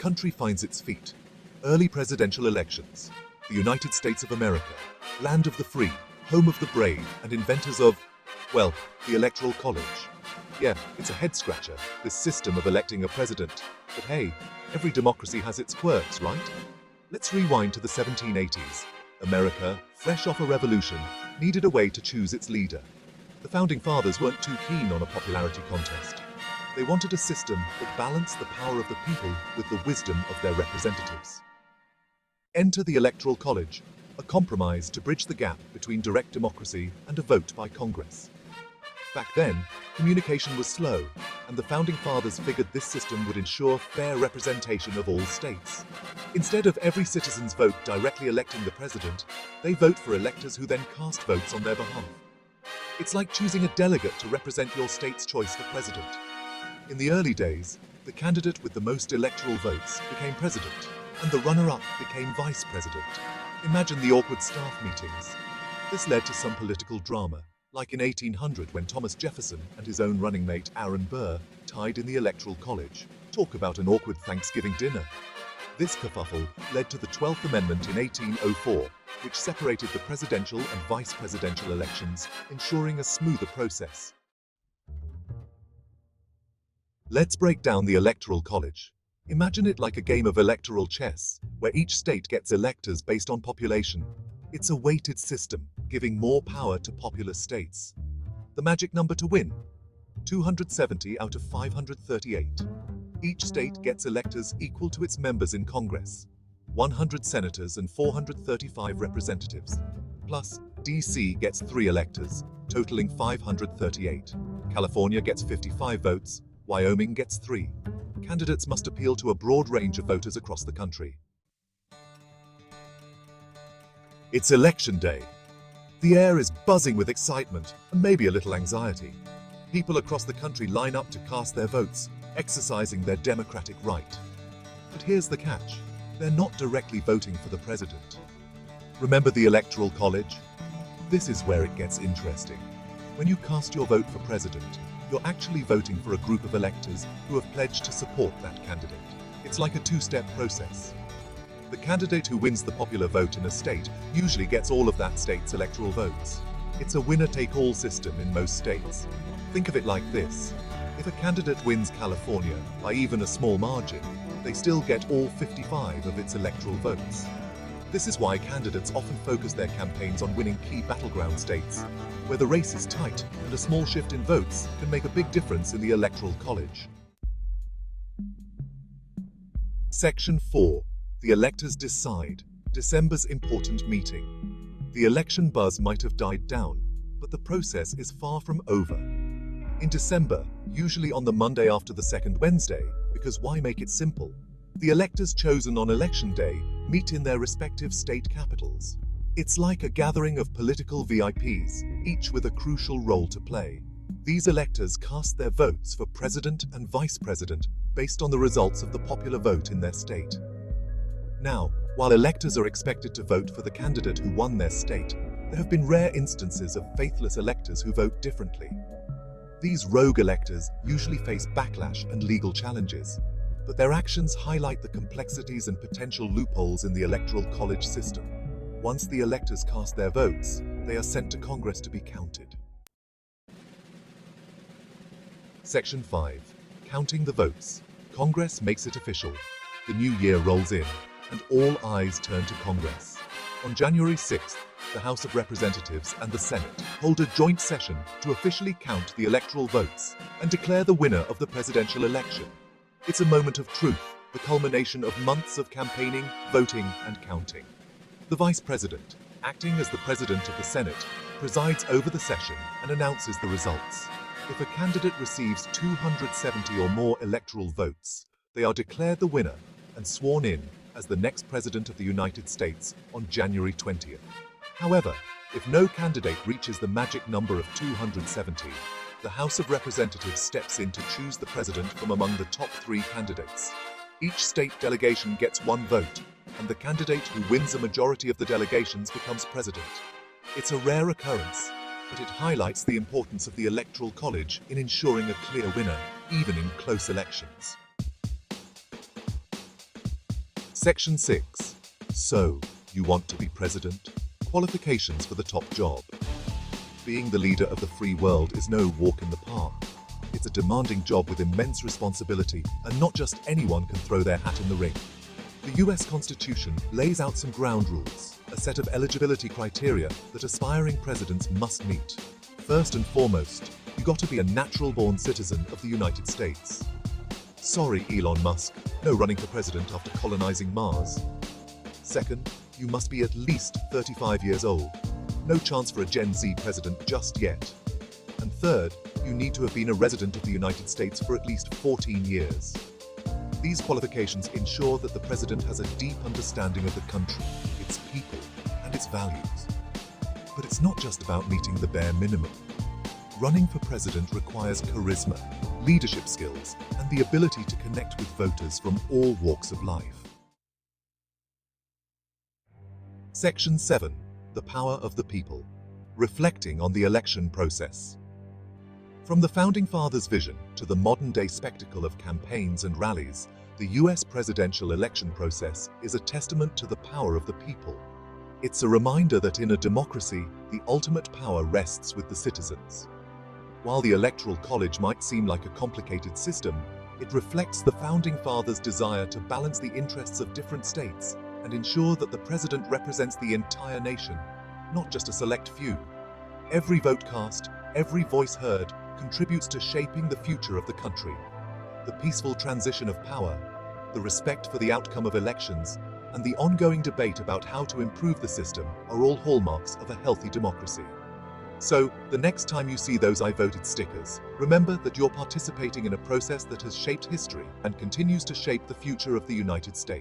country finds its feet. Early presidential elections. The United States of America, land of the free, home of the brave, and inventors of, well, the Electoral College. Yeah, it's a head-scratcher, this system of electing a president. But hey, every democracy has its quirks, right? Let's rewind to the 1780s. America, fresh off a revolution, needed a way to choose its leader. The Founding Fathers weren't too keen on a popularity contest. They wanted a system that balanced the power of the people with the wisdom of their representatives. Enter the Electoral College, a compromise to bridge the gap between direct democracy and a vote by Congress. Back then, communication was slow, and the Founding Fathers figured this system would ensure fair representation of all states. Instead of every citizen's vote directly electing the president, they vote for electors who then cast votes on their behalf. It's like choosing a delegate to represent your state's choice for president. In the early days, the candidate with the most electoral votes became president, and the runner-up became vice president. Imagine the awkward staff meetings. This led to some political drama, like in 1800 when Thomas Jefferson and his own running mate Aaron Burr tied in the Electoral College. Talk about an awkward Thanksgiving dinner. This kerfuffle led to the 12th Amendment in 1804, which separated the presidential and vice presidential elections, ensuring a smoother process. Let's break down the Electoral College. Imagine it like a game of electoral chess, where each state gets electors based on population. It's a weighted system, giving more power to populous states. The magic number to win? 270 out of 538. Each state gets electors equal to its members in Congress. 100 senators and 435 representatives. Plus, DC gets 3 electors, totaling 538. California gets 55 votes, Wyoming gets 3. Candidates must appeal to a broad range of voters across the country. It's election day. The air is buzzing with excitement and maybe a little anxiety. People across the country line up to cast their votes, exercising their democratic right. But here's the catch. They're not directly voting for the president. Remember the Electoral College? This is where it gets interesting. When you cast your vote for president, you're actually voting for a group of electors who have pledged to support that candidate. It's like a two-step process. The candidate who wins the popular vote in a state usually gets all of that state's electoral votes. It's a winner-take-all system in most states. Think of it like this. If a candidate wins California by even a small margin, they still get all 55 of its electoral votes. This is why candidates often focus their campaigns on winning key battleground states, where the race is tight and a small shift in votes can make a big difference in the Electoral College. Section 4. The electors decide. December's important meeting. The election buzz might have died down, but the process is far from over. In December, usually on the Monday after the second Wednesday, because why make it simple? The electors chosen on election day meet in their respective state capitals. It's like a gathering of political VIPs, each with a crucial role to play. These electors cast their votes for president and vice president based on the results of the popular vote in their state. Now, while electors are expected to vote for the candidate who won their state, there have been rare instances of faithless electors who vote differently. These rogue electors usually face backlash and legal challenges, but their actions highlight the complexities and potential loopholes in the Electoral College system. Once the electors cast their votes, they are sent to Congress to be counted. Section 5. Counting the votes. Congress makes it official. The new year rolls in, and all eyes turn to Congress. On January 6th, the House of Representatives and the Senate hold a joint session to officially count the electoral votes and declare the winner of the presidential election. It's a moment of truth, the culmination of months of campaigning, voting, and counting. The Vice President, acting as the President of the Senate, presides over the session and announces the results. If a candidate receives 270 or more electoral votes, they are declared the winner and sworn in as the next President of the United States on January 20th. However, if no candidate reaches the magic number of 270, the House of Representatives steps in to choose the president from among the top 3 candidates. Each state delegation gets 1 vote, and the candidate who wins a majority of the delegations becomes president. It's a rare occurrence, but it highlights the importance of the Electoral College in ensuring a clear winner, even in close elections. Section 6. So, you want to be president? Qualifications for the top job. Being the leader of the free world is no walk in the park. It's a demanding job with immense responsibility, and not just anyone can throw their hat in the ring. The US Constitution lays out some ground rules, a set of eligibility criteria that aspiring presidents must meet. First and foremost, you got to be a natural-born citizen of the United States. Sorry, Elon Musk, no running for president after colonizing Mars. Second, you must be at least 35 years old. No chance for a Gen Z president just yet. And third, you need to have been a resident of the United States for at least 14 years. These qualifications ensure that the president has a deep understanding of the country, its people, and its values. But it's not just about meeting the bare minimum. Running for president requires charisma, leadership skills, and the ability to connect with voters from all walks of life. Section 7. The Power of the People. Reflecting on the election process. From the Founding Fathers' vision to the modern-day spectacle of campaigns and rallies, the US presidential election process is a testament to the power of the people. It's a reminder that in a democracy, the ultimate power rests with the citizens. While the Electoral College might seem like a complicated system, it reflects the Founding Fathers' desire to balance the interests of different states and ensure that the president represents the entire nation, not just a select few. Every vote cast, every voice heard, contributes to shaping the future of the country. The peaceful transition of power, the respect for the outcome of elections, and the ongoing debate about how to improve the system are all hallmarks of a healthy democracy. So, the next time you see those "I voted" stickers, remember that you're participating in a process that has shaped history and continues to shape the future of the United States.